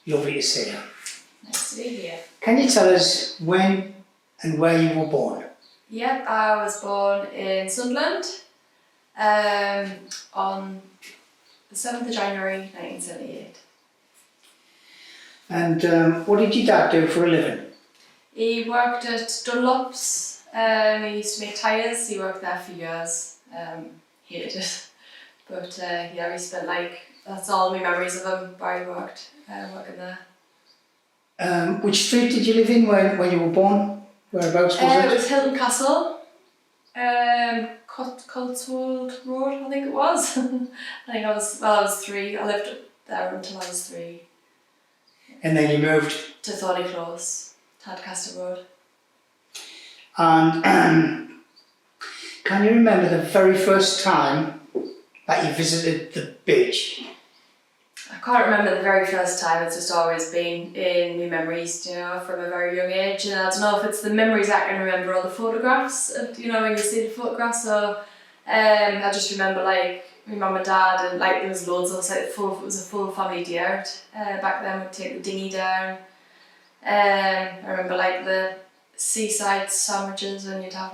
Lovely to see you. Nice to be here. Can you tell us when and where you were born? Yep, I was born in Sunderland on the 7th of January 1978. And what did your dad do for a living? He worked at Dunlop's. He used to make tyres. He worked there for years. Hated it. But yeah, we spent that's all my memories of him where he worked, working there. Which street did you live in when you were born? Whereabouts was it? It was Hilton Castle, Cotswold Road, I think it was. I was 3. I lived there until I was 3. And then you moved? To Thorny Close, Tadcaster Road. And can you remember the very first time that you visited the beach? I can't remember the very first time. It's just always been in my memories, from a very young age. And I don't know if it's the memories I can remember or the photographs, when you see the photographs. So I just remember my mum and dad, and there was loads of us. It was a full family day out. Back then we'd take the dinghy down. I remember the seaside sandwiches, and you'd have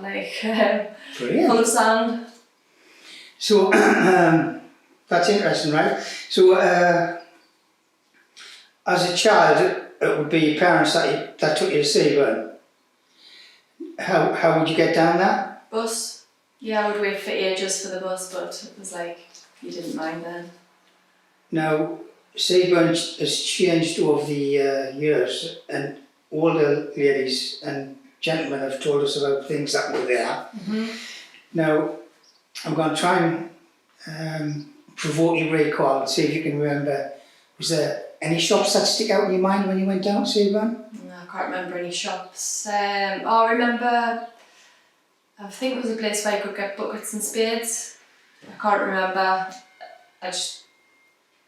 full of sand. So that's interesting, right? So as a child, it would be your parents that took you to Seaburn. How would you get down there? Bus. Yeah, I would wait for ages for the bus, but it was you didn't mind then. Now, Seaburn has changed over the years, and all the ladies and gentlemen have told us about things that were there. Mm-hmm. Now, I'm going to try and provoke your recall and see if you can remember. Was there any shops that stick out in your mind when you went down to Seaburn? No, I can't remember any shops. I remember, I think it was a place where you could get buckets and spades. I can't remember. I just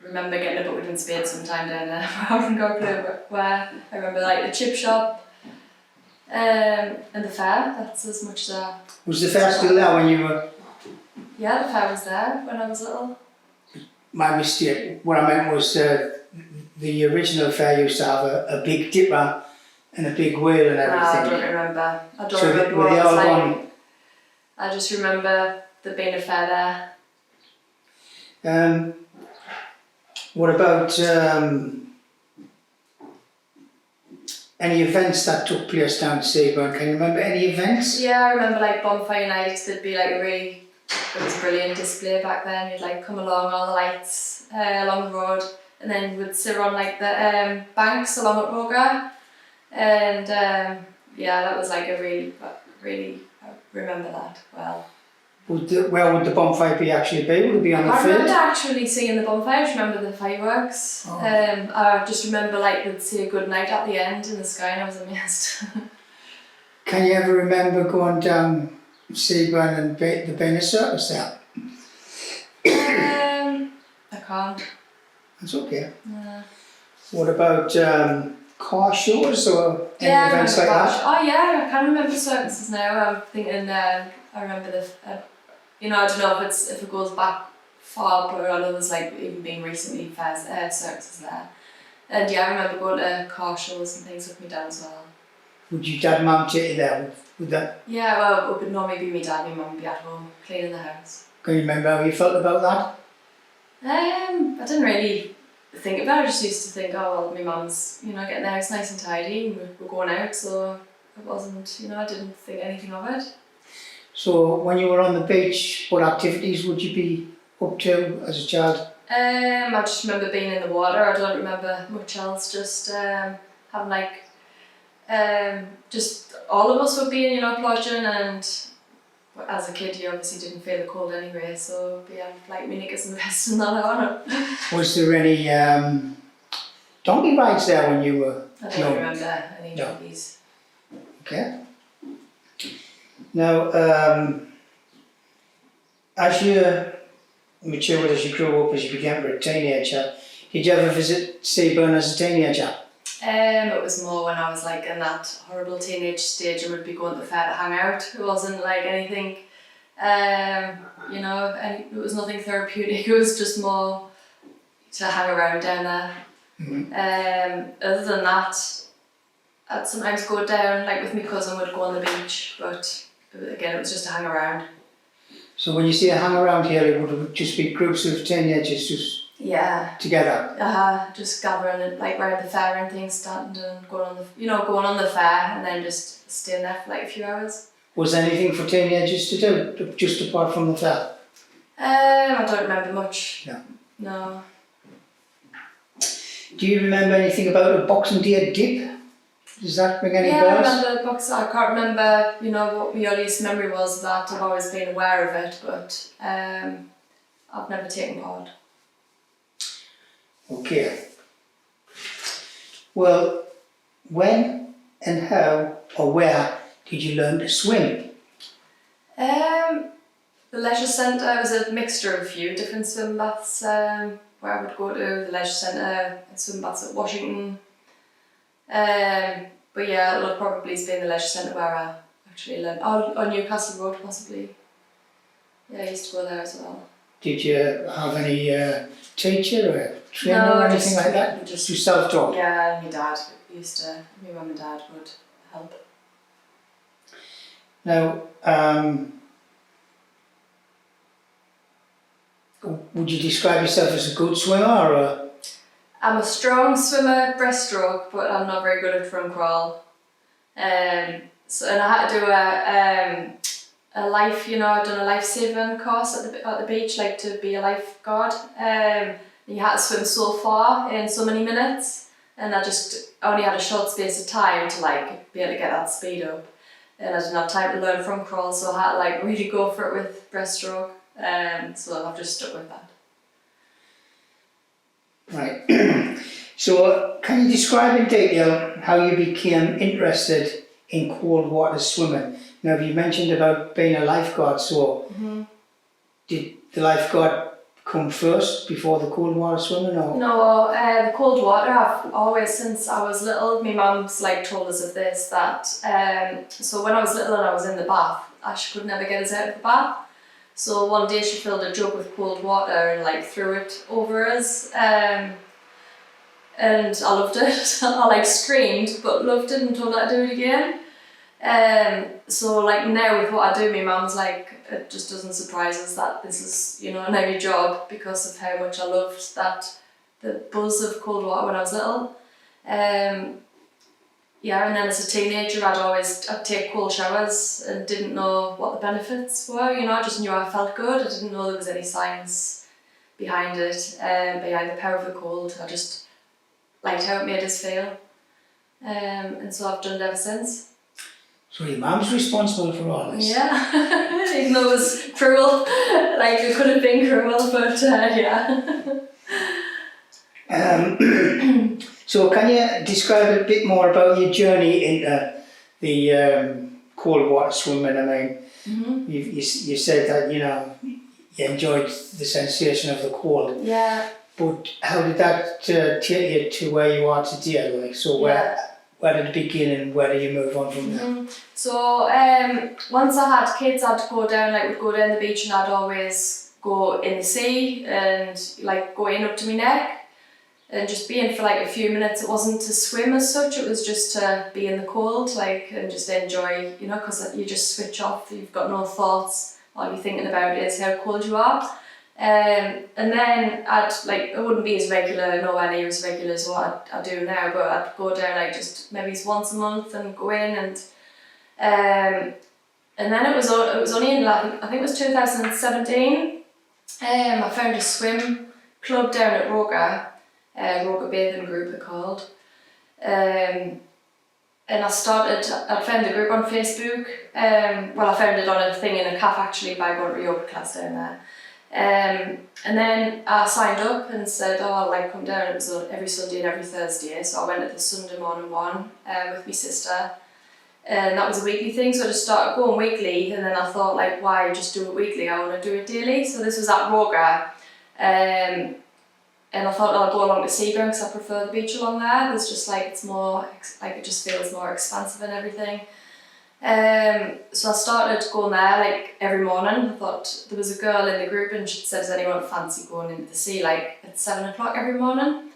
remember getting a bucket and spades sometime down there. I haven't got a clue where. I remember the chip shop and the fair. That's as much as I... Was the fair still there when you were... Yeah, the fair was there when I was little. My mistake. What I meant was the original fair used to have a big dipper and a big wheel and everything. I don't remember. I don't So remember were what they it was all like. gone? I just remember there being a fair there. What about any events that took place down to Seaburn? Can you remember any events? Yeah, I remember bonfire night. There'd be it was a brilliant display back then. You'd come along all the lights along the road, and then we'd sit on the banks along at Roga, and yeah, that was a really I remember that well. Where would the bonfire actually be? Would it be on the I field? remember actually seeing the bonfire. I just remember the fireworks. Oh. I just remember they'd say good night at the end in the sky, and I was amazed. Can you ever remember going down Seaburn and being a circus there? I can't. That's okay. No. What about car shows or any events like that? Oh yeah, I can remember circuses now. I'm thinking. I remember I don't know if it goes back far, but I know there's even been recently circuses there. And yeah, I remember going to car shows and things with my dad as well. Would your dad and mum take you there? Would that? Yeah, well, it would normally be my dad and my mum be at home cleaning the house. Can you remember how you felt about that? I didn't really think about it. I just used to think, oh well, my mum's getting the house nice and tidy, and we're going out, so it wasn't. I didn't think anything of it. So when you were on the beach, what activities would you be up to as a child? I just remember being in the water. I don't remember much else. Just having just all of us would be in, plunging, and as a kid you obviously didn't feel the cold anyway, so be me knickers and vest and that on. Was there any donkey rides there when you were I don't remember any donkeys. Okay. Now, as you matured, as you grew up, as you became a teenager, did you ever visit Seaburn as a teenager? It was more when I was in that horrible teenage stage and would be going to the fair to hang out. It wasn't anything, it was nothing therapeutic. It was just more to hang around down there. Other than that, I'd sometimes go down, like with my cousin, would go on the beach, but again, it was just to hang around. So when you say hang around here, it would just be groups of teenagers just together? Just gathering like around the fair and things, starting and going on the fair and then just staying there for like a few hours. Was there anything for teenagers to do, just apart from the fair? I don't remember much. No. Do you remember anything about a Boxing Day dip? Does that ring any bells? Yeah, I remember the box. I can't remember, what my earliest memory was of that. I've always been aware of it, but I've never taken part. Okay. Well, when and how or where did you learn to swim? The leisure centre was a mixture of a few different swim baths where I would go to. The leisure centre, swim baths at Washington. But yeah, it'll probably be in the leisure centre where I actually learned. On Newcastle Road, possibly. Yeah, I used to go there as well. Did you have any teacher or trainer or anything like that? Just self-taught? Yeah, my dad my mum and dad would help. Now, would you describe yourself as a good swimmer or I'm a strong swimmer, breaststroke, but I'm not very good at front crawl. And I had to do a life, I've done a life-saving course at the beach, like to be a lifeguard. You had to swim so far in so many minutes, and I only had a short space of time to be able to get that speed up. And I didn't have time to learn front crawl, so I had to really go for it with breaststroke. So I've just stuck with that. Right. So, can you describe in detail how you became interested in cold water swimming? Now, you mentioned about being a lifeguard, so did the lifeguard come first before the cold water swimming? Or? No, the cold water, I've always, since I was little, my mum's told us of this, that so when I was little and I was in the bath, she could never get us out of the bath. So one day she filled a jug with cold water and threw it over us, and I loved it. I screamed, but loved it and told her to do it again. So now with what I do, my mum's it just doesn't surprise us that this is a new job because of how much I loved the buzz of cold water when I was little. Yeah, and then as a teenager, I'd take cold showers and didn't know what the benefits were. I just knew I felt good. I didn't know there was any science behind it, behind the power of the cold. I just liked how it made us feel, and so I've done it ever since. So your mum's responsible for all this? Yeah, even though it was cruel, it could have been cruel, but yeah. So can you describe a bit more about your journey into the cold water swimming? I mean, you said that you enjoyed the sensation of the cold. Yeah. But how did that take you to where you are today? So where did it begin and where did you move on from there? So once I had kids, I'd go down, we'd go down the beach and I'd always go in the sea and go in up to my neck. And just be in for a few minutes. It wasn't to swim as such, it was just to be in the cold, and just enjoy, because you just switch off, you've got no thoughts, all you're thinking about is how cold you are. And then it wouldn't be as regular, nowhere near as regular as what I do now, but I'd go down just maybe once a month and go in and then it was only in I think it was 2017, I found a swim club down at Roga. Roga Bathing Group they're called, and I found the group on Facebook. I found it on a thing in a cafe actually by going to a yoga class down there, and then I signed up and said, I'll come down. It was every Sunday and every Thursday, so I went at the Sunday morning one with my sister, and that was a weekly thing, so I just started going weekly, and then I thought why just do it weekly, I want to do it daily. So this was at Roga, and I thought I'll go along to Seaburn because I prefer the beach along there. There's just it's more, it just feels more expansive and everything. So I started going there every morning. I thought there was a girl in the group and she said, does anyone fancy going into the sea at 7 o'clock every morning?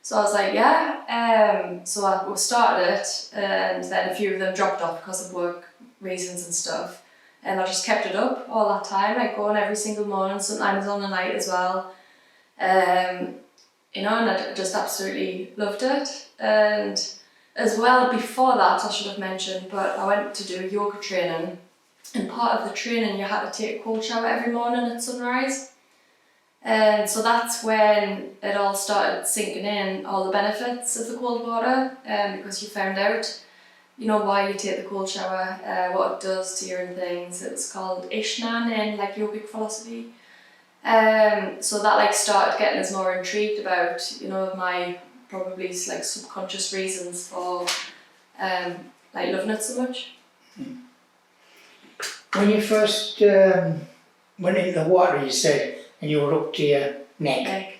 So I was like, yeah. So we started it, and then a few of them dropped off because of work reasons and stuff. And I just kept it up all that time, like going every single morning, sometimes on the night as well. You know, and I just absolutely loved it. And as well, before that, I should have mentioned, but I went to do yoga training, and part of the training you had to take a cold shower every morning at sunrise. And so that's when it all started sinking in, all the benefits of the cold water, because you found out, you know, why you take the cold shower, what it does to you and things. It's called Ishnan in like yogic philosophy. So that like started getting us more intrigued about, you know, my probably like subconscious reasons for like loving it so much. When you first went into the water, you said, and you were up to your neck.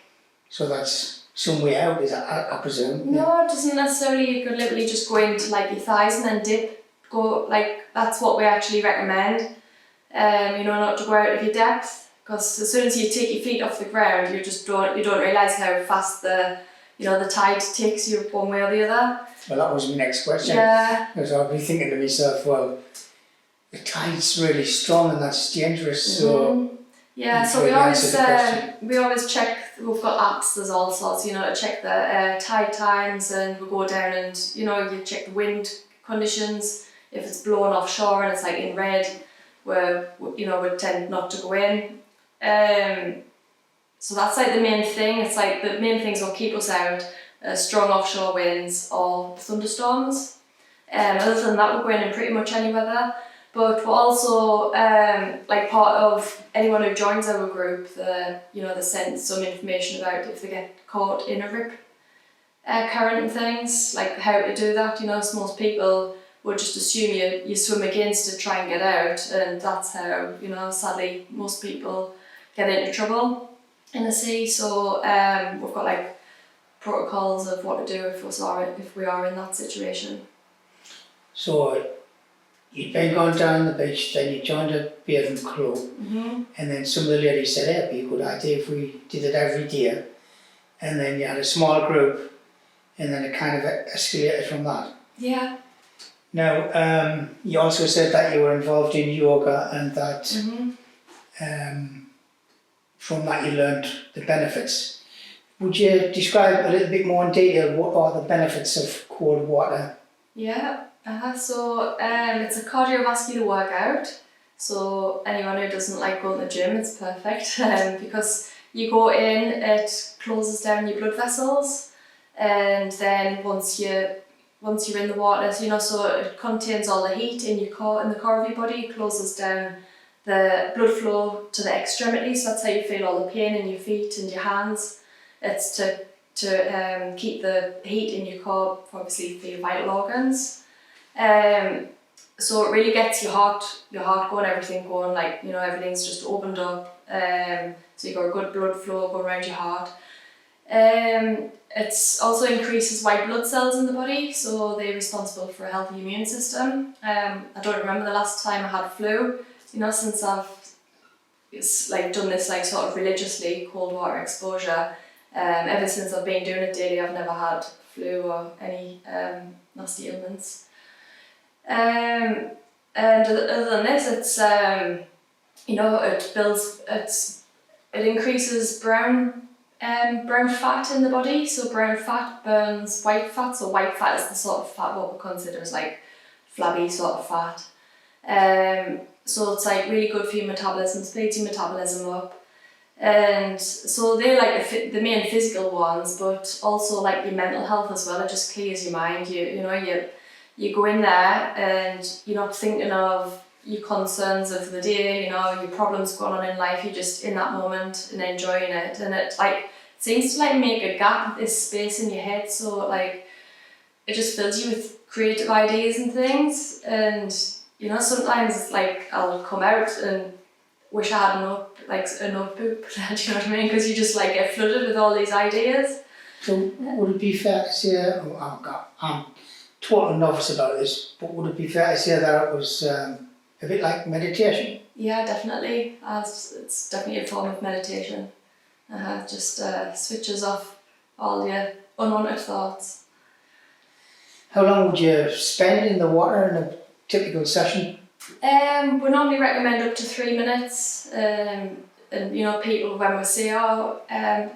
So that's some way out, is that, I presume? No, it doesn't necessarily. You could literally just go into like your thighs and then dip. Go like that's what we actually recommend. You know, not to go out of your depth, because as soon as you take your feet off the ground, you don't realise how fast the tide takes you one way or the other. Well, that was my next question. Yeah. Because I'd be thinking to myself, well, the tide's really strong and that's dangerous. So yeah, so we always check. We've got apps. There's all sorts, you know, to check the tide times, and we go down and you know you check the wind conditions. If it's blowing offshore and it's like in red, we tend not to go in. So that's like the main thing. It's like the main things will keep us out: strong offshore winds or thunderstorms. Other than that, we're going in pretty much any weather. But we're also like part of anyone who joins our group. They send some information about if they get caught in a rip current and things, like how to do that. You know, so most people would just assume you swim against it, try and get out, and that's how, you know, sadly most people get into trouble in the sea. So we've got like protocols of what to do if we are in that situation. So you'd been gone down the beach, then you joined a bathing crew, and then some of the ladies said, hey, it'd be a good idea if we did it every day. And then you had a small group, and then it kind of escalated from that. Yeah. Now, you also said that you were involved in yoga and that from that you learned the benefits. Would you describe a little bit more in detail what are the benefits of cold water? Yeah. So it's a cardiovascular workout. So anyone who doesn't like going to the gym, it's perfect because you go in, it closes down your blood vessels, and then once you're in the water, so it contains all the heat in the core of your body. It closes down the blood flow to the extremities. That's how you feel all the pain in your feet and your hands. It's to keep the heat in your core, obviously for your vital organs. So it really gets your heart going, everything going, like, you know, everything's just opened up. So you've got a good blood flow going around your heart. It also increases white blood cells in the body, so they're responsible for a healthy immune system. I don't remember the last time I had flu, since I've done this sort of religiously, cold water exposure. Ever since I've been doing it daily, I've never had flu or any nasty ailments. And other than this, it's it increases brown fat in the body. So brown fat burns white fat. So white fat is the sort of fat what we consider as like flabby sort of fat. So it's like really good for your metabolism, speeds your metabolism up. And so they're like the main physical ones, but also like your mental health as well. It just clears your mind. You go in there and you're not thinking of your concerns of the day, your problems going on in life. You're just in that moment and enjoying it. And it seems to make a gap, this space in your head. So it just fills you with creative ideas and things. And sometimes it's I'll come out and wish I had a notebook. Do you know what I mean? Because you just get flooded with all these ideas. So would it be fair to say, I'm total novice about this, but would it be fair to say that it was a bit like meditation? Yeah, definitely. It's definitely a form of meditation. Just switches off all your unwanted thoughts. How long would you spend in the water in a typical session? We normally recommend up to 3 minutes. And you know, people when we say,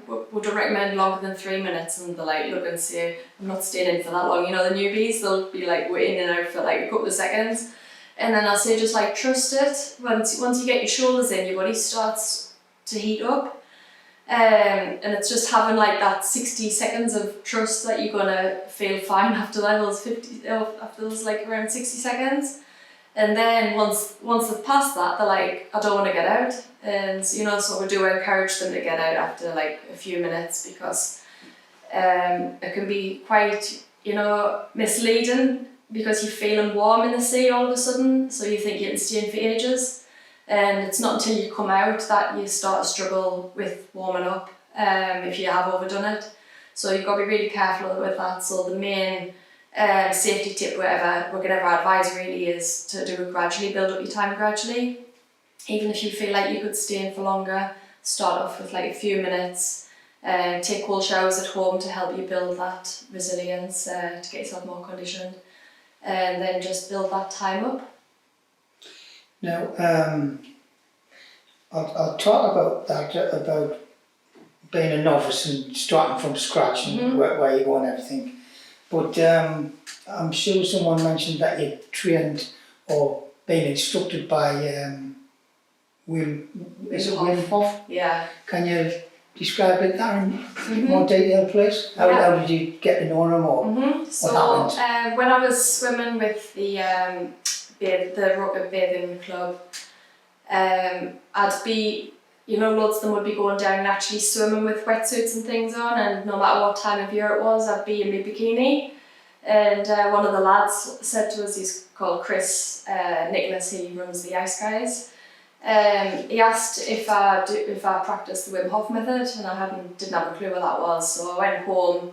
would recommend longer than 3 minutes, and they're like, look and say, I'm not staying in for that long. You know, the newbies, they'll be like, we're in and out for like a couple of seconds. And then I'll say, just like, trust it. Once you get your shoulders in, your body starts to heat up. And it's just having like that 60 seconds of trust that you're gonna feel fine after after those like around 60 seconds. And then once they've passed that, they're like, I don't want to get out. And you know, so we do encourage them to get out after like a few minutes, because it can be quite, you know, misleading, because you're feeling warm in the sea all of a sudden, so you think you can stay in for ages. And it's not until you come out that you start to struggle with warming up, if you have overdone it. So you've got to be really careful with that. So the main safety tip, whatever we're going to advise really, is to do it gradually, build up your time gradually. Even if you feel like you could stay in for longer, start off with like a few minutes, take cold showers at home to help you build that resilience, to get yourself more conditioned, and then just build that time up. Now, I'll talk about that, about being a novice and starting from scratch and where you go and everything. But I'm sure someone mentioned that you trained or been instructed by Wim Hof? Yeah. Can you describe it that in more detail, please? How did you get to know him, or So what happened? when I was swimming with the Rocket Bathing Club, I'd be, you know, loads of them would be going down naturally swimming with wetsuits and things on, and no matter what time of year it was, I'd be in my bikini. And one of the lads said to us, he's called Chris Nicholas, he runs the Ice Guys. He asked if I practiced the Wim Hof method, and I didn't have a clue what that was. So I went home,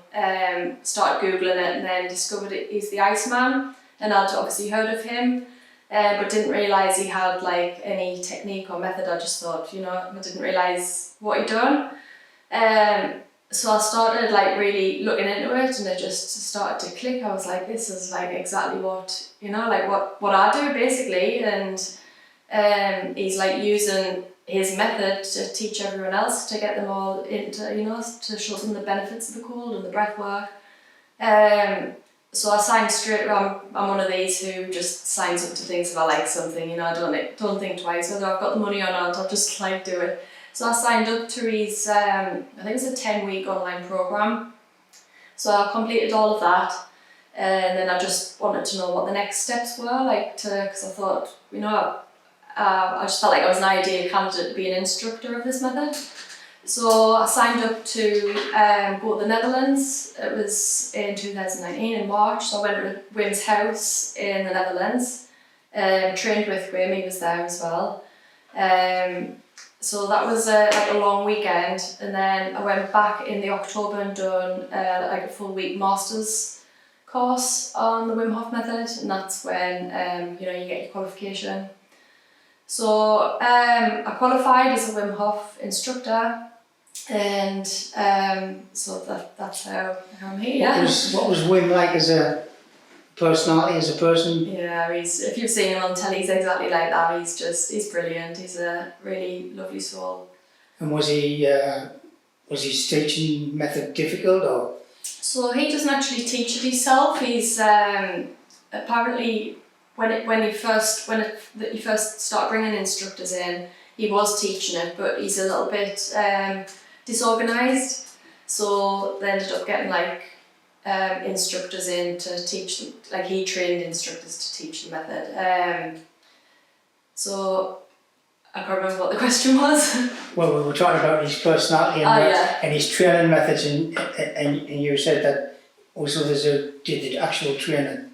started googling it, and then discovered he's the Iceman, and I'd obviously heard of him, but didn't realise he had like any technique or method. I just thought, you know, I didn't realise what he'd done. So I started like really looking into it, and it just started to click. I was like, this is like exactly what, you know, like what I do basically. And he's like using his method to teach everyone else, to get them all into, you know, to show them the benefits of the cold and the breath work. So I signed straight. I'm one of these who just signs up to things if I like something, you know. I don't think twice whether I've got the money or not. I'll just like do it. So I signed up to his, I think it's a 10-week online program. So I completed all of that, and then I just wanted to know what the next steps were, like because I thought, you know, I just felt like I was an ideal candidate to be an instructor of this method. So I signed up to go to the Netherlands. It was in 2019 in March. So I went to Wim's house in the Netherlands, trained with Wim, he was there as well. So that was like a long weekend, and then I went back in the October and done like a full week master's course on the Wim Hof method, and that's when you know, you get your qualification. So I qualified as a Wim Hof instructor, and so that's how I'm here. What was Wim like as a personality, as a person? Yeah, if you've seen him on telly, he's exactly like that. He's brilliant. He's a really lovely soul. And was his teaching method difficult, or? So he doesn't actually teach it himself. He's apparently when you first start bringing instructors in, he was teaching it, but he's a little bit disorganised. So they ended up getting like instructors in to teach them, like he trained instructors to teach the method. So I can't remember what the question was. Well, we were talking about his personality and his training methods, and you said that also did the actual training.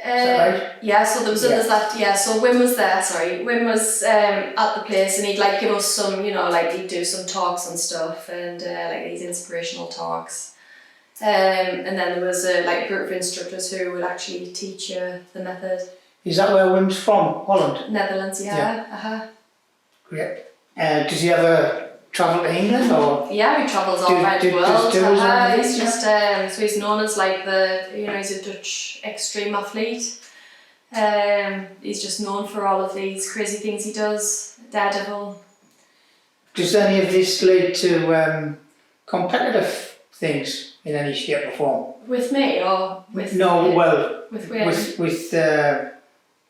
Is that right? Yeah, so there was others that, so Wim was there, Wim was at the place, and he'd like give us some, you know, like he'd do some talks and stuff, and like these inspirational talks. And then there was like a group of instructors who would actually teach you the method. Is that where Wim's from? Holland? Netherlands, yeah. Great. Does he have travel to England or? Yeah, he travels all around the world. He's yeah. just so he's known as like he's a Dutch extreme athlete. He's just known for all of these crazy things he does. Daredevil. Does any of this lead to competitive things in any shape or form? With me or with? No, well, with Wayne?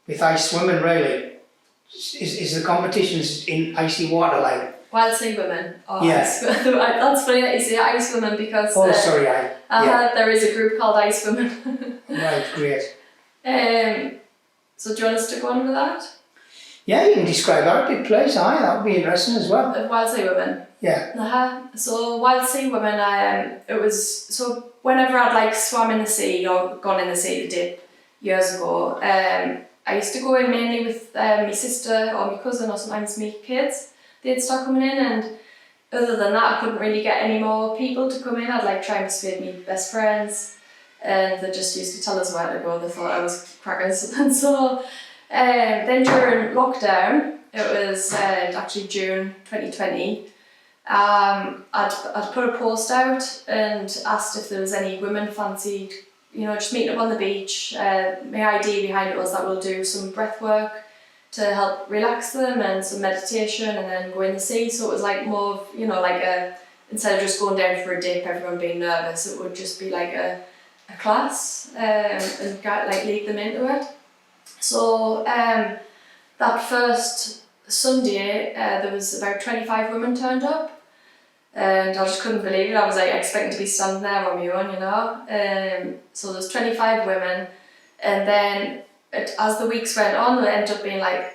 with ice swimming really. Is the competitions in icy water like? Wild sea women. Oh, yeah. That's funny that you say ice women because. Oh, sorry, there is a group called Ice Women. Right, great. So do you want us to go on with that? Yeah, you can describe our big place. That would be interesting as well. Wild sea women. Yeah. So wild sea women, it was so whenever I'd like swam in the sea or gone in the sea to dip years ago, I used to go in mainly with my sister or my cousin or sometimes my kids. They'd start coming in, and other than that I couldn't really get any more people to come in. I'd like try and persuade my best friends, and they just used to tell us where to go. They thought I was crackers. And so then during lockdown, it was actually June 2020, I'd put a post out and asked if there was any women fancied, just meeting up on the beach. My idea behind it was that we'll do some breath work to help relax them and some meditation and then go in the sea. So it was like more of, instead of just going down for a dip, everyone being nervous, it would just be like a class and lead them into it. So that first Sunday, there was about 25 women turned up, and I just couldn't believe it. I was like expecting to be standing there on my own, so there's 25 women, and then as the weeks went on, it ended up being like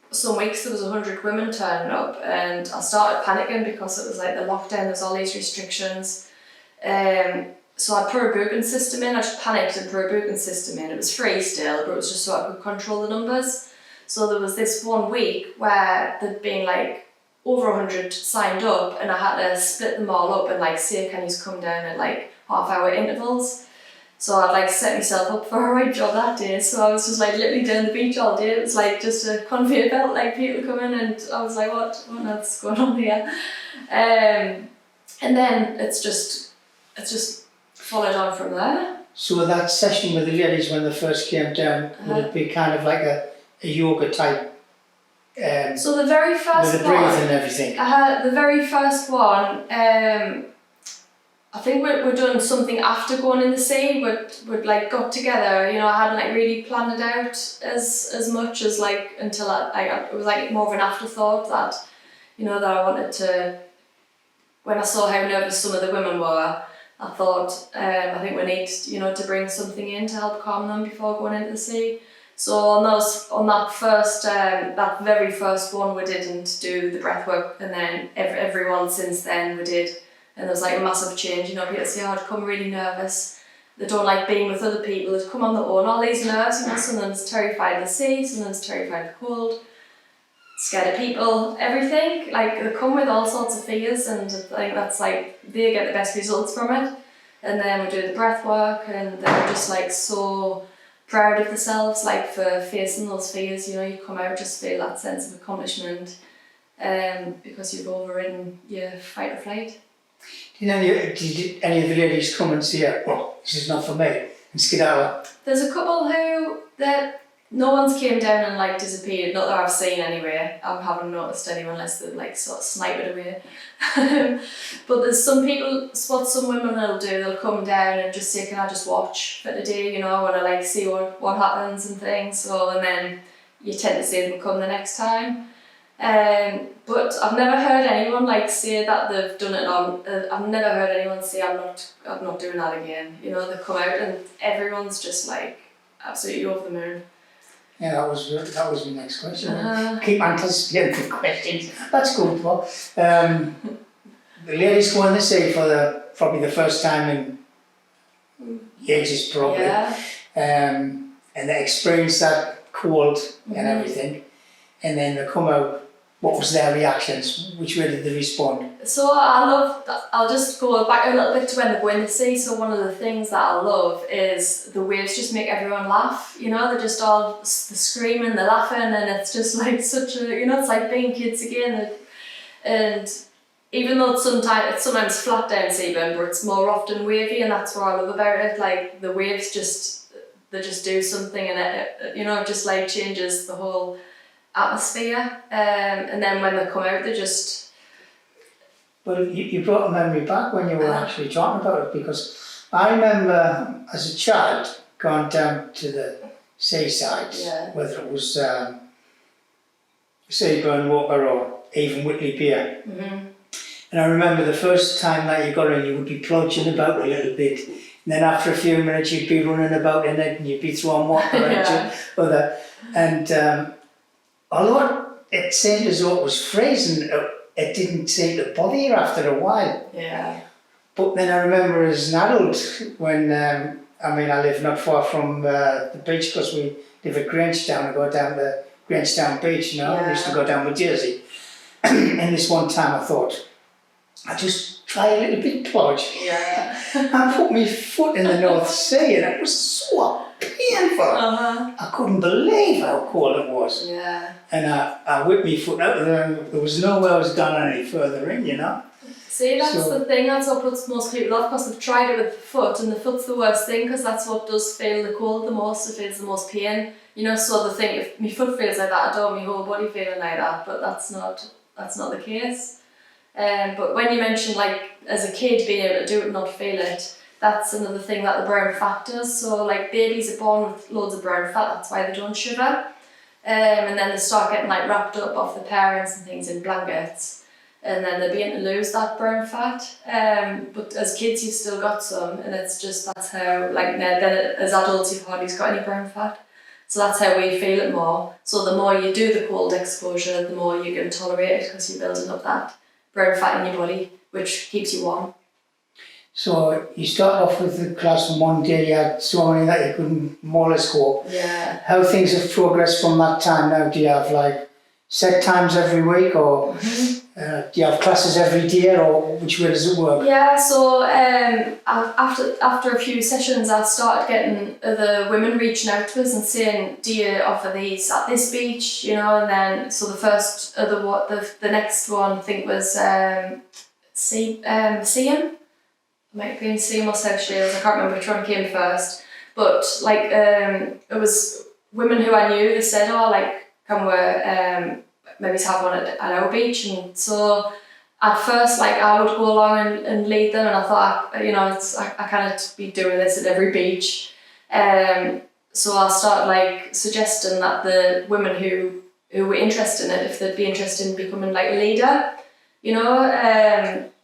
some weeks there was 100 women turning up, and I started panicking because it was like the lockdown, there's all these restrictions. So I put a booking system in. I just panicked and put a booking system in. It was free still, but it was just so I could control the numbers. So there was this 1 week where there'd been like over 100 signed up, and I had to split them all up and like say, can you come down at like half-hour intervals? So I'd like set myself up for a right job that day. So I was just like literally down the beach all day. It was like just a conveyor belt, like people coming, and I was like, what on earth's going on here? And then it's just followed on from there. So that session with the ladies when they first came down, would it be kind of like a yoga type? So the very first with the breathing and everything? The very first one, I think we're doing something after going in the sea. We'd like got together. I hadn't like really planned it out as much as like until it was like more of an afterthought that that I wanted to. When I saw how nervous some of the women were, I thought I think we need to bring something in to help calm them before going into the sea. So on that very first one we didn't do the breath work, and then everyone since then we did. And there was like a massive change, people say, I'd come really nervous. They don't like being with other people, they'd come on their own, all these nerves, someone's terrified of the sea, someone's terrified of the cold, scared of people, everything. Like they come with all sorts of fears, and I think that's like, they get the best results from it. And then we do the breath work, and they're just like so proud of themselves, like for facing those fears, you come out, just feel that sense of accomplishment because you've overridden your fight or flight. Did any of the ladies come and say, well, this is not for me, and skedaddle? There's a couple that no one's came down and like disappeared, not that I've seen anyway. I haven't noticed anyone unless they've like sort of sniped it away. But there's some people, what some women will do, they'll come down and just say, can I just watch for the day, I want to like see what happens and things. So, and then you tend to see them come the next time. But I've never heard anyone like say that they've done it on. I've never heard anyone say I'm not doing that again. They come out and everyone's just like absolutely over the moon. Yeah, that was my next question. Keep anticipating the questions. That's good, Paul. The ladies go in the sea for probably the first time in ages, probably. Yeah. And they experience that cold and everything, and then they come out. What was their reactions? Which way did they respond? So I'll just go back a little bit to when they go in the sea. So one of the things that I love is the waves just make everyone laugh. They're just all the screaming, they're laughing, and it's just like such a, it's like being kids again. And even though it's sometimes flat down seaburn, but it's more often wavy, and that's what I love about it. Like the waves they just do something, and it just like changes the whole atmosphere. And then when they come out, they just. Well, you brought a memory back when you were actually talking about it, because I remember as a child going down to the seaside, whether it was Seaburn Water or even Whitley Pier. And I remember the first time that you got in, you would be plodging about a little bit, and then after a few minutes you'd be running about in it and you'd be throwing water at each other. And although it seemed as though it was freezing, it didn't seem to bother you after a while. Yeah. But then I remember as an adult when, I live not far from the beach, because we live at Grangetown. I go down to Grangetown Beach, I used to go down with Jersey. And this one time I thought, I just try a little bit plodge. Yeah. I put my foot in the North Sea, and it was so painful. I couldn't believe how cold it was. Yeah. And I whipped my foot out, and there was no way I was going any further in, See, that's the thing, that's what puts most people off, because they've tried it with the foot, and the foot's the worst thing, because that's what does feel the cold the most, it feels the most pain. So they think, if my foot feels like that, I don't want my whole body feeling like that, but that's not the case. But when you mention, like, as a kid being able to do it and not feel it, that's another thing that the brown fat does. So, like, babies are born with loads of brown fat, that's why they don't shiver. And then they start getting, like, wrapped up off the parents and things in blankets. And then they're beginning to lose that brown fat. But as kids, you've still got some, and it's just, that's how, like, then as adults, you've hardly got any brown fat. So that's how we feel it more. So the more you do the cold exposure, the more you can tolerate it, because you're building up that brown fat in your body, which keeps you warm. So you start off with the class on one day, you had so many that you couldn't more or less go. Yeah. How things have progressed from that time now? Do you have like set times every week, or do you have classes every day, or which way does it work? Yeah, so after a few sessions, I started getting other women reaching out to us and saying, do you offer these at this beach, and then, so the next one I think was Seam. It might have been Seam or South Shields, I can't remember which one came first, but like it was women who I knew, they said, can we maybe have one at our beach. And so at first, like, I would go along and lead them, and I thought, I can't be doing this at every beach. So I started like suggesting that the women who were interested in it, if they'd be interested in becoming like a leader,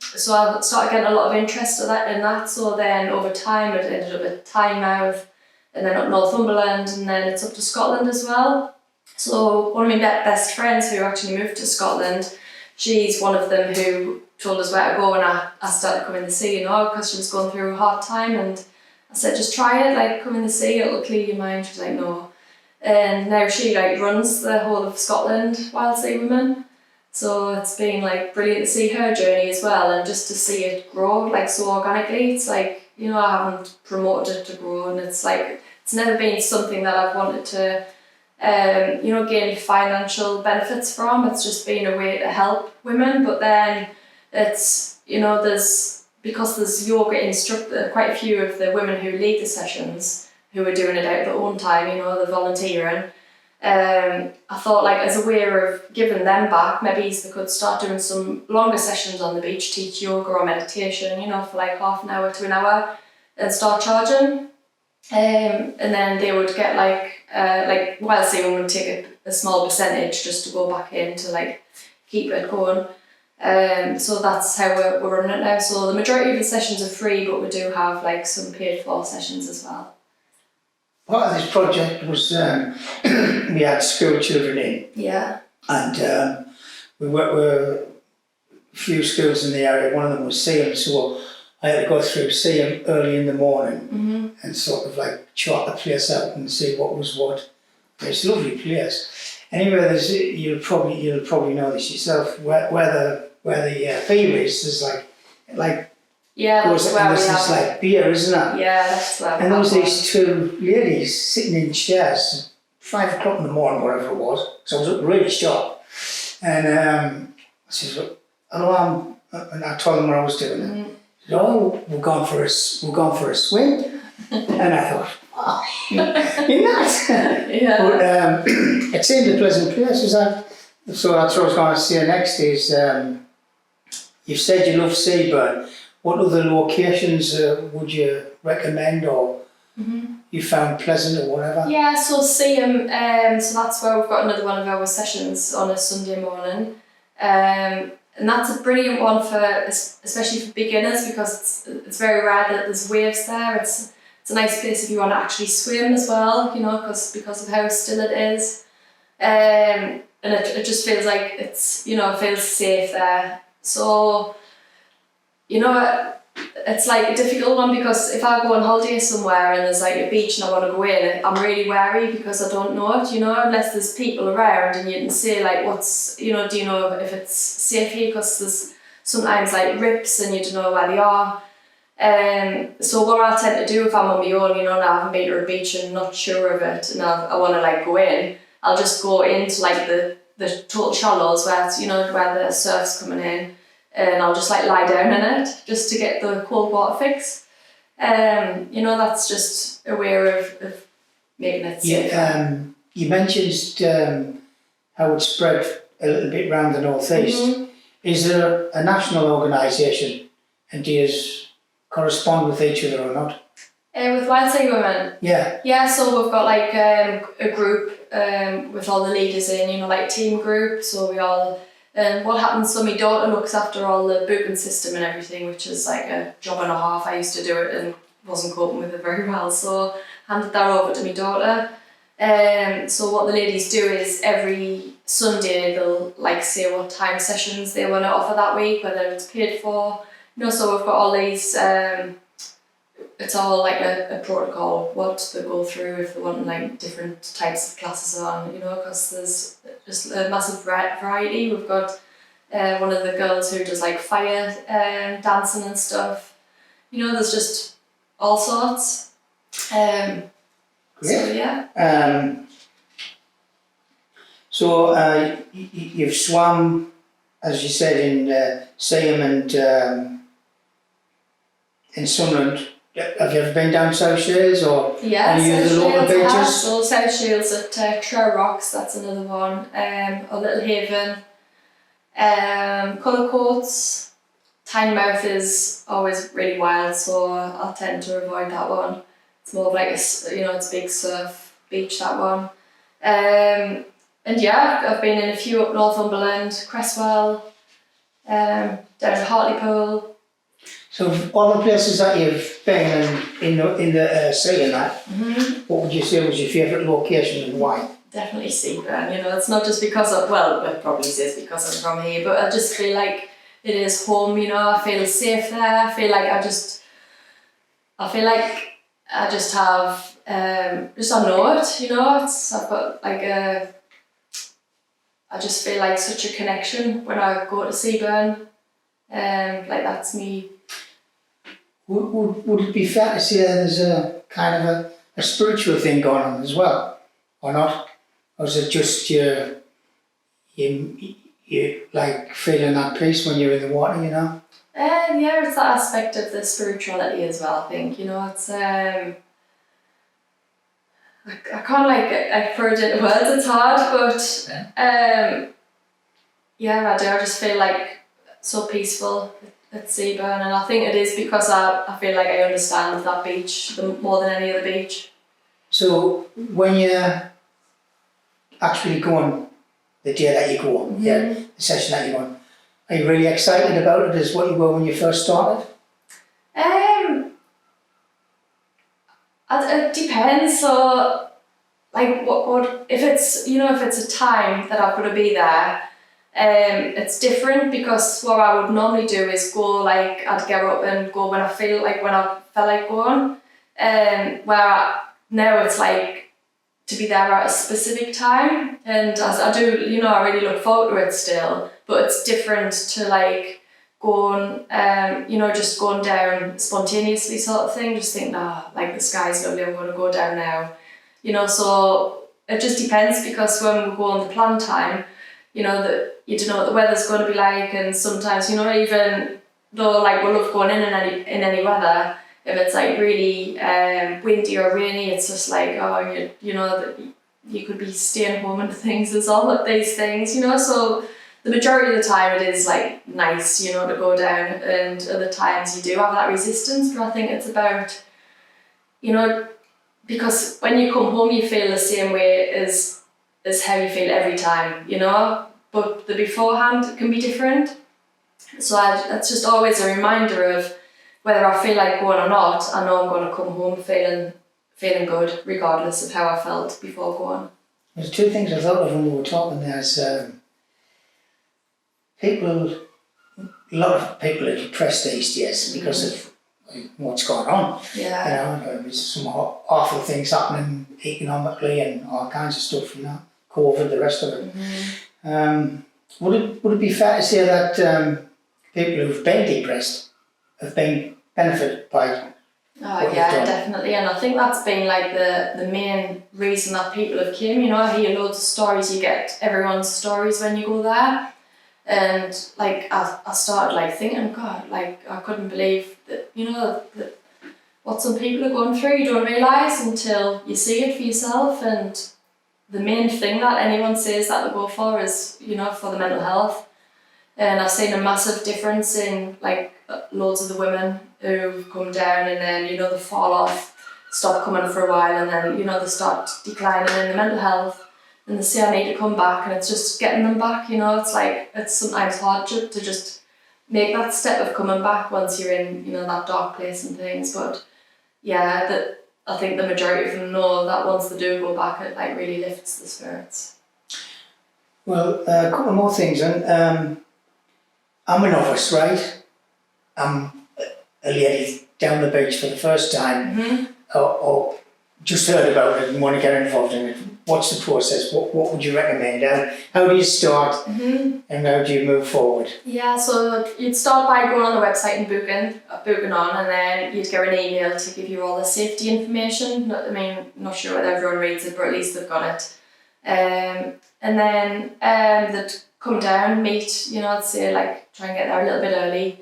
so I started getting a lot of interest in that. So then over time it ended up at Tynemouth, and then up Northumberland, and then it's up to Scotland as well. So one of my best friends who actually moved to Scotland, she's one of them who told us where to go when I started coming to sea, because she was going through a hard time, and I said, just try it, like, come in the sea, it'll clear your mind. She was like, no. And now she like runs the whole of Scotland Wild Sea Women. So it's been like brilliant to see her journey as well, and just to see it grow like so organically. It's like, I haven't promoted it to grow, and it's like, it's never been something that I've wanted to gain financial benefits from. It's just been a way to help women. But then it's, because there's yoga instructor, quite a few of the women who lead the sessions who are doing it out of their own time, they're volunteering. I thought, like, as a way of giving them back, maybe they could start doing some longer sessions on the beach, teach yoga or meditation, for like half an hour to an hour, and start charging. And then they would get Wild Sea Women would take a small percentage just to go back in to like keep it going. So that's how we're running it now. So the majority of the sessions are free, but we do have like some paid for sessions as well. Part of this project was we had school children in. Yeah. And we worked with a few schools in the area. One of them was Seaham, so I had to go through Seaham early in the morning and sort of like chart the place out and see what was what. It's a lovely place. Anyway, you'll probably know this yourself. Where the beer is, there's like. Yeah, that's where we It's like beer, isn't it? Yeah, that's where we And there was these two ladies sitting in chairs, 5 o'clock in the morning, whatever it was. So I was up really sharp. And I said, hello, and I told them what I was doing. They said, oh, we're going for a swim. And I thought, oh, you're nuts. Yeah. But it seemed a pleasant place. So that's what I was going to say next is, you said you love Seaburn. What other locations would you recommend or you found pleasant or whatever? Yeah, so Seaham, so that's where we've got another one of our sessions on a Sunday morning. And that's a brilliant one for, especially for beginners, because it's very rare that there's waves there. It's a nice place if you want to actually swim as well, you know, because of how still it is. And it just feels like it's, you know, it feels safe there. So, you know, it's like a difficult one because if I go on holiday somewhere and there's like a beach and I want to go in, I'm really wary because I don't know it, you know, unless there's people around and you can say like what's, you know, do you know if it's safe here, because there's sometimes like rips and you don't know where they are. So what I tend to do if I'm on my own, you know, and I haven't been to a beach and not sure of it and I want to like go in, I'll just go into like the total shallows where it's, you know, where the surf's coming in. And I'll just like lie down in it just to get the cold water fix. You know, that's just a way of making it safe. Yeah, you mentioned how it's spread a little bit around the northeast. Is there a national organisation and do you correspond with each other or not? With Wild Sea Women? Yeah. Yeah, so we've got like a group with all the leaders in, you know, like team group, so we all. And what happens, so my daughter looks after all the booking system and everything, which is like a job and a half. I used to do it and wasn't coping with it very well, so handed that over to my daughter. So what the ladies do is every Sunday they'll like say what time sessions they want to offer that week, whether it's paid for. You know, so we've got all these, it's all like a protocol, what they go through if they want like different types of classes on, you know, because there's just a massive variety. We've got one of the girls who does like fire dancing and stuff. You know, there's just all sorts. Great. So yeah. So you've swam, as you said, in Seaham and in Sunderland. Have you ever been down South Shields or any of the local beaches? So South Shields at Trow Rocks, that's another one. Or Little Haven. Colour Coats. Tynemouth is always really wild, so I'll tend to avoid that one. It's more of like a, you know, it's a big surf beach, that one. And yeah, I've been in a few up Northumberland, Cresswell, down at Hartlepool. So all the places that you've been in the sea and that, what would you say was your favourite location and why? Definitely Seaburn, you know, it's not just because of, well, it probably is because I'm from here, but I just feel like it is home, you know, I feel safe there, I feel like I just have, just I know it, you know, I've got like I just feel like such a connection when I go to Seaburn, like that's me. Would it be fair to say there's a kind of a spiritual thing going on as well, or not? Or is it just you like feeling that peace when you're in the water, you know? Yeah, it's that aspect of the spirituality as well, I think, you know, it's I can't like put it into words, it's hard, but yeah, I do, I just feel like so peaceful at Seaburn, and I think it is because I feel like I understand that beach more than any other beach. So when you're actually going, the day that you go, the session that you're on, are you really excited about it as what you were when you first started? It depends. So, like, what if it's, you know, if it's a time that I've got to be there, it's different because what I would normally do is go, like, I'd get up and go when I felt like going. Now it's like to be there at a specific time, and as I do, you know, I really look forward to it still, but it's different to like going, you know, just going down spontaneously sort of thing, just think, like the sky's lovely, I'm going to go down now, you know, so it just depends because when we go on the planned time, you know, that you don't know what the weather's going to be like, and sometimes, you know, even though like we love going in any weather, if it's like really windy or rainy, it's just like, oh, you know, that you could be staying home and things. There's all of these things, you know, so the majority of the time it is like nice, you know, to go down, and other times you do have that resistance, but I think it's about, you know, because when you come home you feel the same way as how you feel every time, you know, but the beforehand can be different. So that's just always a reminder of whether I feel like going or not, I know I'm going to come home feeling good, regardless of how I felt before going. There's two things I thought of when we were talking. There's a lot of people are depressed these days because of what's going on. Yeah. You know, there's some awful things happening economically and all kinds of stuff, you know, COVID, the rest of it. Would it be fair to say that people who've been depressed have been benefited by what yeah, you've done? definitely, and I think that's been like the main reason that people have came. You know, I hear loads of stories, you get everyone's stories when you go there, and like I started like thinking, God, like I couldn't believe that, you know, that what some people are going through, you don't realise until you see it for yourself. And the main thing that anyone says that they go for is, you know, for the mental health. And I've seen a massive difference in like loads of the women who've come down, and then, you know, they fall off, stop coming for a while, and then, you know, they start declining in the mental health, and they say I need to come back, and it's just getting them back, you know. It's like, it's sometimes hard to just make that step of coming back once you're in, you know, that dark place and things. But yeah, that I think the majority of them know that once they do go back, it like really lifts the spirits. Well, a couple more things. And I'm a novice, right? I'm a lady down the beach for the first time, or just heard about it and want to get involved in it. What's the process? What would you recommend? How do you start, and how do you move forward? Yeah, so you'd start by going on the website and booking on, and then you'd get an email to give you all the safety information. I mean, not sure whether everyone reads it, but at least they've got it. And then they'd come down, meet, you know, I'd say like try and get there a little bit early.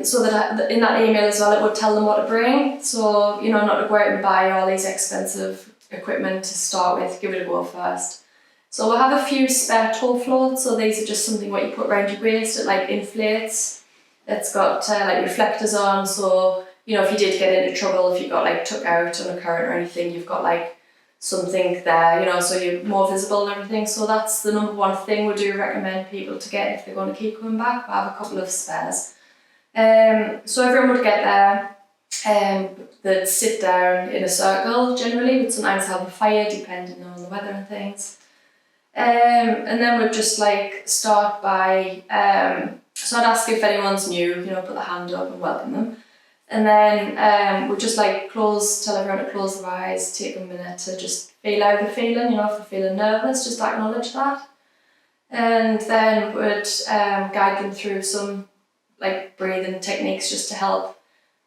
So that in that email as well, it would tell them what to bring. So, you know, not to go out and buy all these expensive equipment to start with, give it a go first. So we'll have a few spare toe floats. So these are just something what you put around your waist. It like inflates. It's got like reflectors on. So, you know, if you did get into trouble, if you got like took out on a current or anything, you've got like something there, you know, so you're more visible and everything. So that's the number one thing we do recommend people to get if they're going to keep coming back. We have a couple of spares. So everyone would get there, they'd sit down in a circle generally, would sometimes have a fire depending on the weather and things. And then we'd just like start by, so I'd ask if anyone's new, you know, put the hand up and welcome them. And then we'd just like tell everyone to close their eyes, take a minute to just feel how they're feeling, you know, if they're feeling nervous, just acknowledge that. And then we'd guide them through some like breathing techniques just to help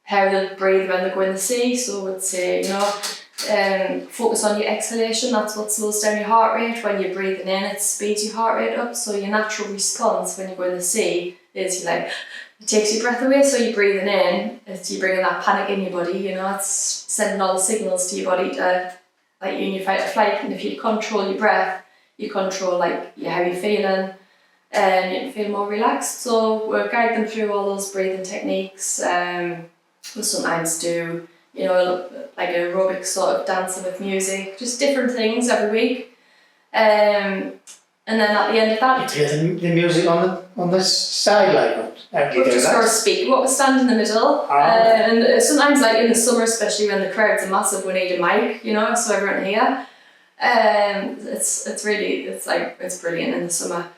how they breathe when they go in the sea. So we'd say, you know, focus on your exhalation, that's what slows down your heart rate. When you're breathing in, it speeds your heart rate up. So your natural response when you go in the sea is you like, it takes your breath away. So you're breathing in, you're bringing that panic in your body, you know, it's sending all the signals to your body to like you in your fight or flight. And if you control your breath, you control like how you're feeling, and you can feel more relaxed. So we'll guide them through all those breathing techniques. We'll sometimes do, you know, like aerobic sort of dancing with music, just different things every week. And then at the end of that, You play the music on this side, like how do you do just that? got a speaker, we'll stand in the middle. And sometimes like in the summer, especially when the crowds are massive, we need a mic, you know, so everyone here. It's brilliant in the summer,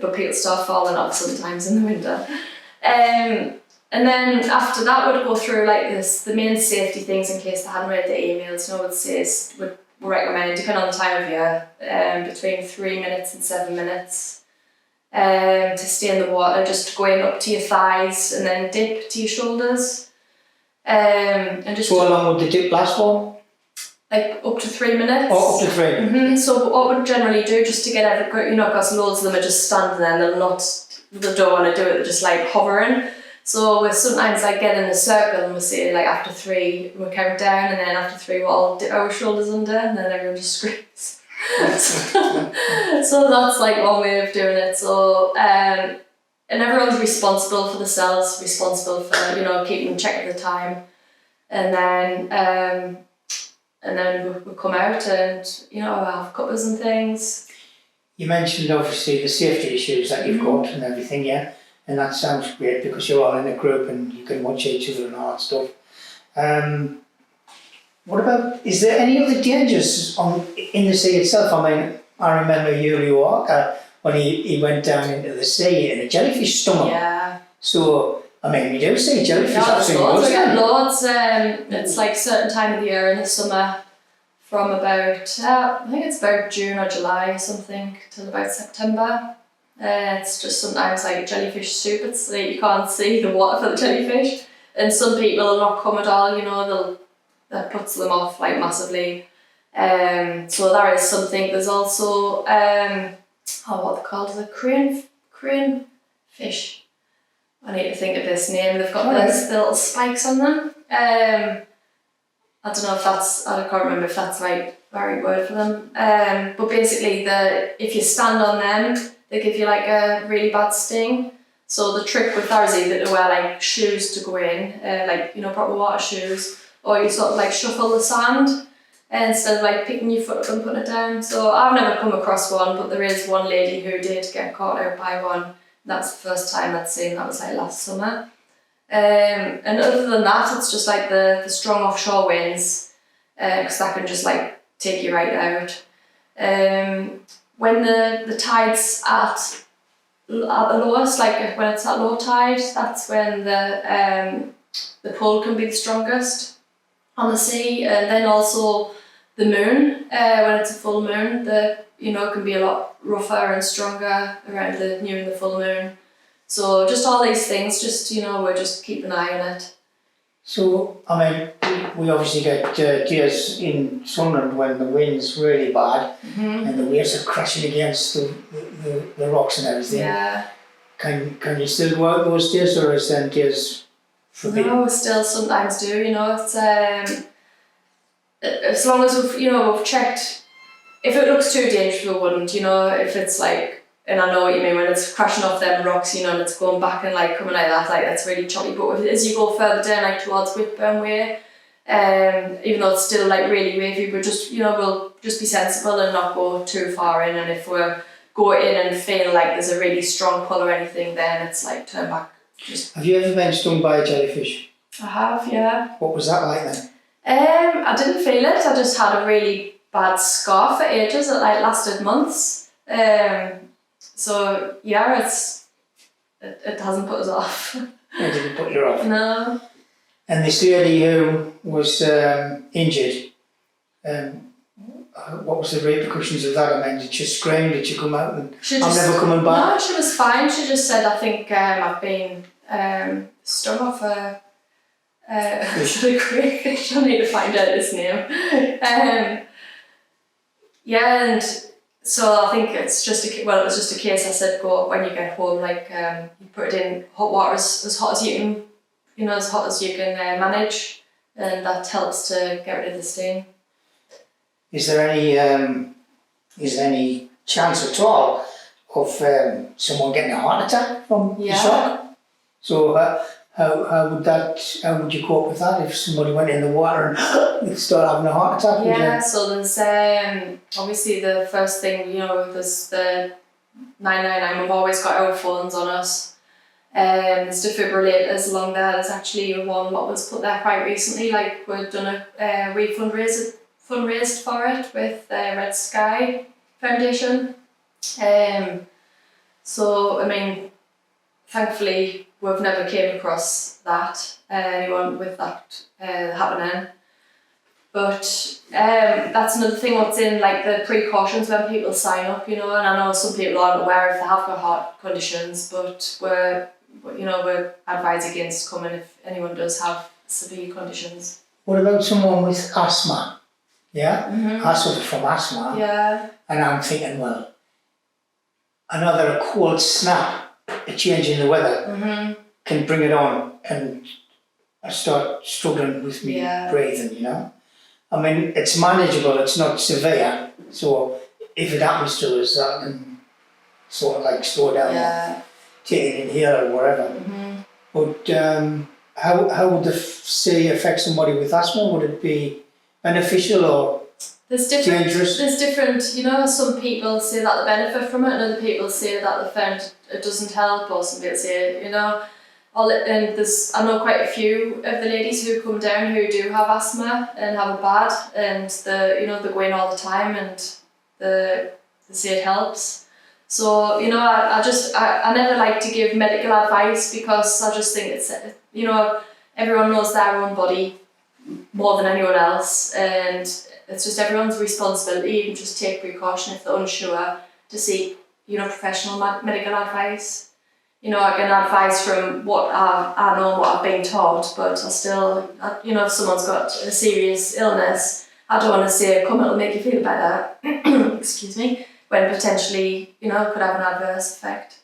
but people start falling off sometimes in the winter. And then after that, we'd go through like the main safety things in case they hadn't read the emails. You know, would recommend, depending on the time of year, between 3 minutes and 7 minutes to stay in the water, just going up to your thighs and then dip to your shoulders. And just So how long would the dip last for? like up to 3 minutes. Oh, up to 3. Mm-hmm. So what we generally do, just to get every, because loads of them are just standing there and they don't want to do it, they're just like hovering. So we sometimes like get in a circle and we'll say like after 3, we'll count down, and then after 3 we'll all dip our shoulders under, and then everyone just screams. So that's like one way of doing it. So and everyone's responsible for themselves, responsible for keeping check of the time, and then we'll come out and have cuppers and things. You mentioned obviously the safety issues that you've got and everything, yeah, and that sounds great because you're all in a group and you can watch each other and all that stuff. What about, is there any other dangers in the sea itself? I mean, I remember Hayleigh Walker when he went down into the sea and a jellyfish stung him. Yeah. So, I mean, we do see jellyfish. Yeah, there's loads. We get loads. It's like certain time of the year in the summer, from about I think it's about June or July or something till about September. It's just sometimes like jellyfish soup. It's like you can't see the water for the jellyfish, and some people will not come at all. That puts them off like massively. So there is something. There's also what they're called, is it crane fish? I need to think of this name. They've got these little spikes on them. I don't know if I can't remember if that's the right word for them. But basically, if you stand on them, they give you like a really bad sting. So the trick with ours is that they wear like shoes to go in, proper water shoes, or you sort of like shuffle the sand instead of like picking your foot up and putting it down. So I've never come across one, but there is one lady who did get caught out by one. That's the first time I'd seen. That was like last summer. And other than that, it's just like the strong offshore winds, because that can just like take you right out. When the tide's at the lowest, like when it's at low tide, that's when the pull can be the strongest on the sea, and then also the moon. When it's a full moon, it can be a lot rougher and stronger around the new and the full moon. So just all these things, we're just keep an eye on it. So, I mean, we obviously get days in Sunderland when the wind's really bad and the waves are crashing against the rocks and everything. Yeah. Can you still go out those days, or is them days forbidden? No, we still sometimes do, it's as long as we've checked. If it looks too dangerous, we wouldn't, if it's like, and I know what you mean, when it's crashing off them rocks, and it's going back and like coming like that, like that's really choppy. But as you go further down, like towards Whitburn Way, even though it's still like really wavy, we'll just be sensible and not go too far in. And if we're going in and feel like there's a really strong pull or anything, then it's like turn back. Have you ever been stung by a jellyfish? I have, yeah. What was that like then? I didn't feel it. I just had a really bad scar for ages. It like lasted months. So yeah, it hasn't put us off. It didn't put you off? No. And this lady who was injured, what was the repercussions of that? I mean, did she scream? Did she come out and I'm never coming back? No, she was fine. She just said, I think I've been stung off a crayfish. I need to find out his name. Yeah, and so I think it's just it was just a case. I said, go when you get home, like you put it in hot water as hot as you can, as hot as you can manage, and that helps to get rid of the sting. Is there any chance at all of someone getting a heart attack from the shock? So how would you cope with that if somebody went in the water and started having a heart attack? Yeah, so there's obviously the first thing, there's the 999. We've always got our phones on us. There's defibrillators along there. There's actually one what was put there quite recently. Like we've done we fundraised for it with Red Sky Foundation. So I mean, thankfully we've never came across that anyone with that happening. But that's another thing. What's in like the precautions when people sign up, and I know some people aren't aware if they have got heart conditions, but we're advised against coming if anyone does have severe conditions. What about someone with asthma? Yeah, I suffer from asthma, Yeah. and I'm thinking, well, another cold snap, a change in the weather can bring it on, and I start struggling with me breathing, you know. I mean, it's manageable, it's not severe, so if it happens to us, I can sort of like slow down or take an inhaler or whatever. But how would the sea affect somebody with asthma? Would it be beneficial or dangerous? There's different, you know, some people say that they benefit from it and other people say that they find it doesn't help, or some people say, you know, and I know quite a few of the ladies who come down who do have asthma and have it bad, and they go in all the time and they say it helps. So, you know, I never like to give medical advice, because I just think it's, you know, everyone knows their own body more than anyone else, and it's just everyone's responsibility to just take precaution if they're unsure to seek, you know, professional medical advice. You know, I can advise from what I know and what I've been taught, but you know, if someone's got a serious illness, I don't want to say, come, it'll make you feel better, excuse me, when potentially, you know, it could have an adverse effect.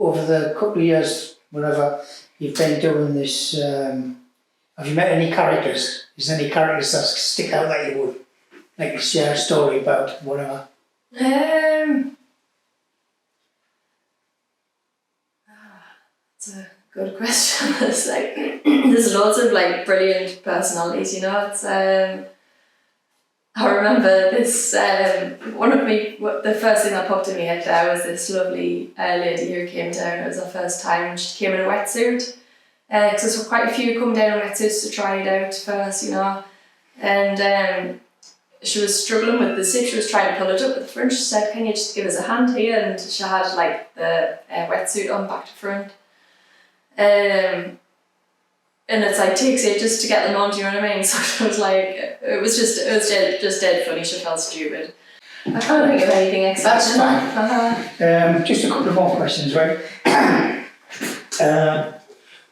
Over the couple of years, whenever you've been doing this, have you met any characters? Is there any characters that stick out that you would like to share a story about, whatever? It's a good question. It's like there's loads of like brilliant personalities, you know. It's I remember this the first thing that popped in my head there was this lovely lady who came down. It was her first time, and she came in a wetsuit. Because there's quite a few come down in wetsuits to try it out first, you know. And she was struggling with the zip. She was trying to pull it up at the front. She said, "Can you just give us a hand here?" And she had like the wetsuit on back to front. And it's like takes ages to get them on, do you know what I mean? So it was like, it was just dead funny. She felt stupid. I can't think of anything exciting. That's fine. Just a couple more questions, right?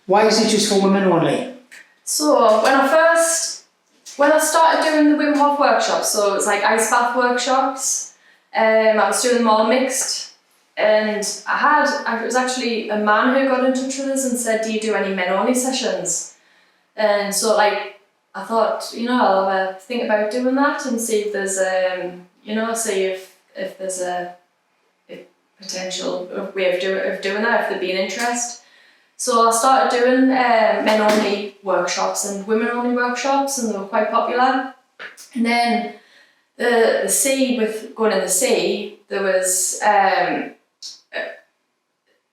Why is it just for women only? So when I started doing the Wim Hof workshops, so it was like ice bath workshops, I was doing them all mixed. And it was actually a man who got in touch with us and said, "Do you do any men only sessions?" And so like, I thought, you know, I'll have a think about doing that and see if there's, you know, see if there's a potential way of doing that, if there'd be an interest. So I started doing men only workshops and women only workshops, and they were quite popular. And then the sea, with going in the sea, there was,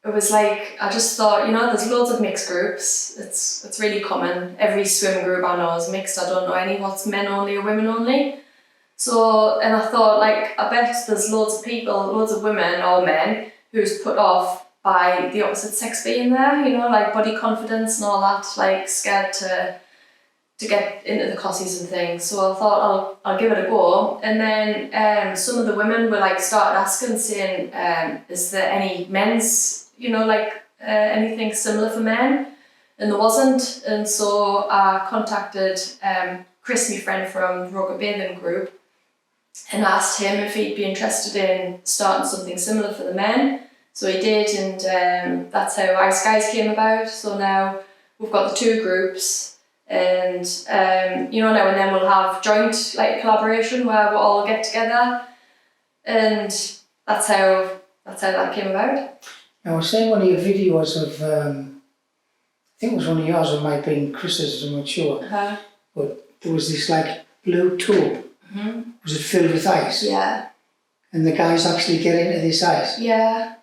it was like, I just thought, you know, there's loads of mixed groups. It's really common. Every swim group I know is mixed. I don't know any what's men only or women only. So, and I thought, like, I bet there's loads of people, loads of women or men who's put off by the opposite sex being there, you know, like body confidence and all that, like scared to get into the cossies and things. So I thought I'll give it a go. And then some of the women were like started asking, saying, is there any men's, you know, like anything similar for men? And there wasn't. And so I contacted Chris, my friend from Rocket Bathing Group, and asked him if he'd be interested in starting something similar for the men. So he did, and that's how Ice Guys came about. So now we've got the two groups, and you know, now and then we'll have joint like collaboration where we'll all get together, and that's how that came about. I was saying one of your videos of, I think it was one of yours, or it might have been Chris's, I'm not sure, but there was this like blue tube. Was it filled with ice? Yeah. And the guys actually get into this ice? Yeah.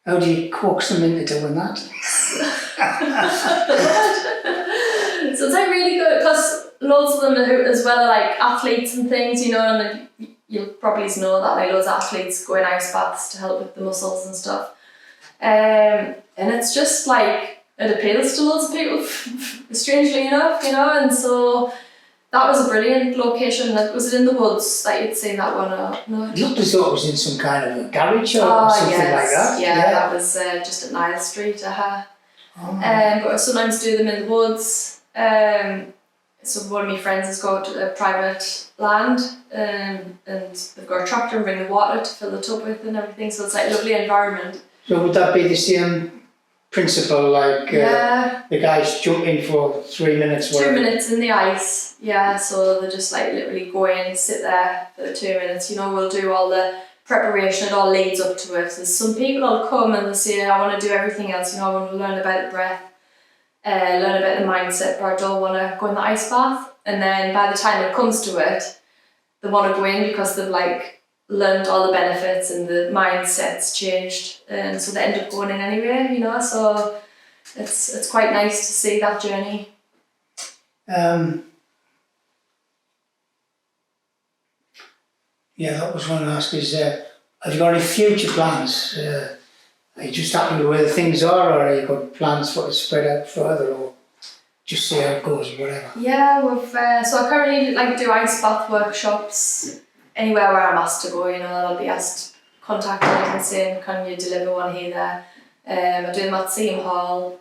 How do you coax them into doing that? So it's like really good, because loads of them as well are like athletes and things, you know, and you'll probably know that like loads of athletes go in ice baths to help with the muscles and stuff. And it's just like, it appeals to loads of people, strangely enough, you know, and so that was a brilliant location. Was it in the woods that you'd seen that one? Or no? It looked as though it was in some kind of a garage or something like that. Yeah, that was just at Nile Street. But I sometimes do them in the woods. so one of my friends has got a private land, and they've got a tractor and bring the water to fill the tub with and everything, so it's like a lovely environment. So would that be the same principle, like Yeah. the guys jump in for 3 minutes? 2 minutes in the ice, yeah, so they just like literally go in, sit there for the 2 minutes, you know, we'll do all the preparation, it all leads up to it. There's some people will come and they say, I want to do everything else, you know, I want to learn about the breath, learn about the mindset, but I don't want to go in the ice bath. And then by the time it comes to it, they want to go in because they've like learned all the benefits and the mindset's changed, and so they end up going in anyway, you know, so it's quite nice to see that journey. Yeah, that was one to ask is, have you got any future plans? Are you just happy with where the things are, or have you got plans for it to spread out further, or just see how it goes, or whatever? Yeah, so I currently like do ice bath workshops anywhere where I'm asked to go, you know, I'll be asked, contacted and saying, can you deliver one here, there? I do them at Seam Hall.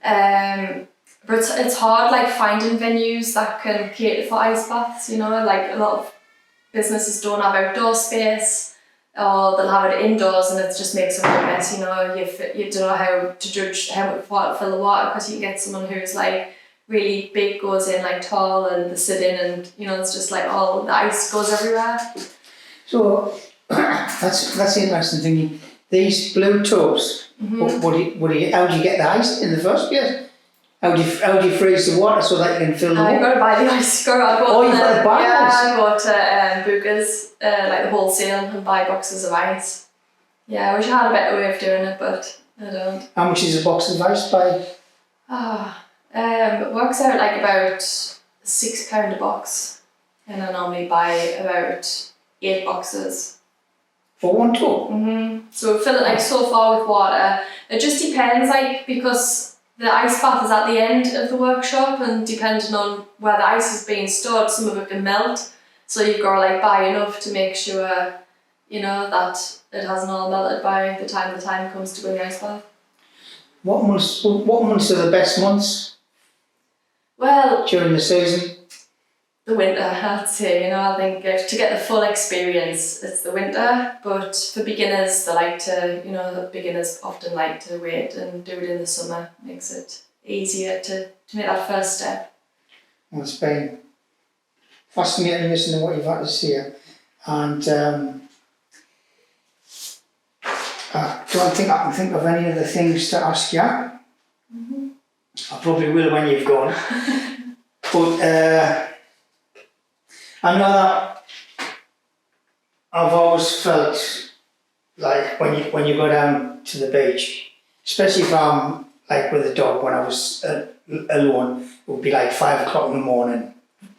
But it's hard like finding venues that can cater for ice baths, you know, like a lot of businesses don't have outdoor space, or they'll have it indoors and it just makes a real mess, you know, you don't know how to judge how to fill the water, because you can get someone who's like really big, goes in like tall, and they sit in and, you know, it's just like all the ice goes everywhere. So that's the interesting thing. These blue tubs, how do you get the ice in the first place? How do you freeze the water so that you can fill the water? You've got to buy the ice. You've got to buy ice? Yeah, I go to Booker's, like the wholesale, and buy boxes of ice. Yeah, I wish I had a better way of doing it, but I don't. How much is a box of ice by? It works out like about £6 a box, and I normally buy about 8 boxes. For one tub? So we fill it like so far with water. It just depends, like, because the ice bath is at the end of the workshop, and depending on where the ice is being stored, some of it can melt. So you've got to like buy enough to make sure, you know, that it hasn't all melted by the time comes to go in the ice bath. What months are the best months? Well, during the season? The winter, I'd say, you know, I think to get the full experience, it's the winter, but for beginners, they like to, you know, the beginners often like to wait and do it in the summer. Makes it easier to make that first step. Well, it's been fascinating listening to what you've had to say, and I don't think I can think of any other things to ask you. I probably will when you've gone, but I know that I've always felt like when you go down to the beach, especially if I'm like with a dog, when I was alone, it would be like 5 o'clock in the morning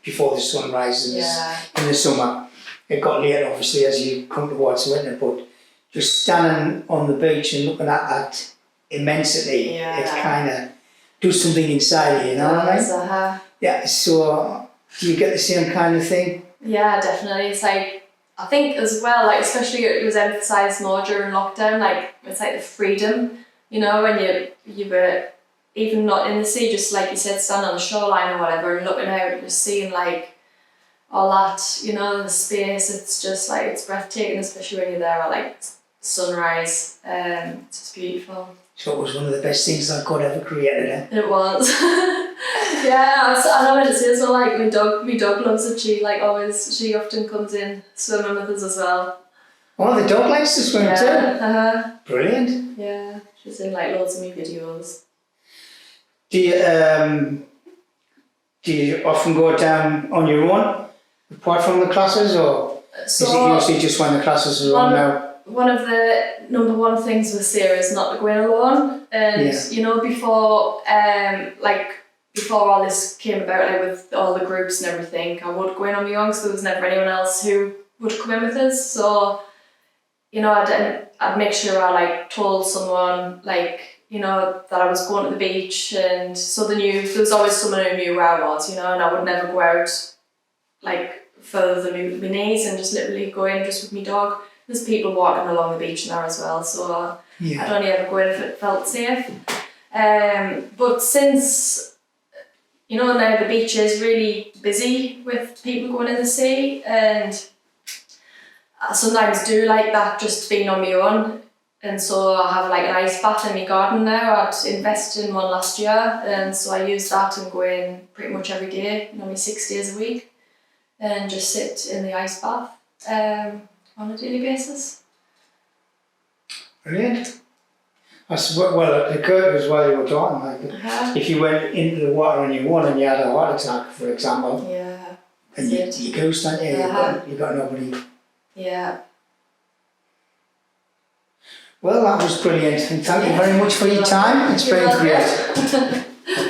before the sun rises in the summer. It got late obviously as you come towards winter, but just standing on the beach and looking at that immensity, it kind of does something inside you, you know what I mean? Yeah, so do you get the same kind of thing? Yeah, definitely. It's like, I think as well, like especially it was emphasised more during lockdown, like it's like the freedom, you know, when you were even not in the sea, just like you said, standing on the shoreline or whatever and looking out and just seeing like all that, you know, the space, it's just like, it's breathtaking, especially when you're there at like sunrise, it's just beautiful. So it was one of the best things that God ever created, eh? It was. Yeah, I know what it is. So like my dog loves it. She often comes in swimming with us as well. Oh, the dog likes to swim too. Brilliant. Yeah, she's in like loads of my videos. Do you often go down on your own, apart from the classes, or is it usually just when the classes are on now? One of the number one things with Sarah is not to go in alone, and you know, before all this came about, like with all the groups and everything, I would go in on my own, so there was never anyone else who would come in with us. So, you know, I'd make sure I like told someone, like, you know, that I was going to the beach, and so they knew, there was always someone who knew where I was, you know, and I would never go out like further than my knees and just literally go in just with my dog. There's people walking along the beach now as well, so I'd only ever go in if it felt safe. But since you know, now the beach is really busy with people going in the sea, and I sometimes do like that, just being on my own. And so I have like an ice bath in my garden now. I'd invested in one last year, and so I use that and go in pretty much every day, normally 6 days a week, and just sit in the ice bath on a daily basis. Brilliant. Well, it occurred as well you were talking, like if you went into the water on your own and you had a heart attack, for example, Yeah. and you ghost, don't you? You got nobody. Yeah. Well, that was brilliant, and thank you very much for your time. It's been great.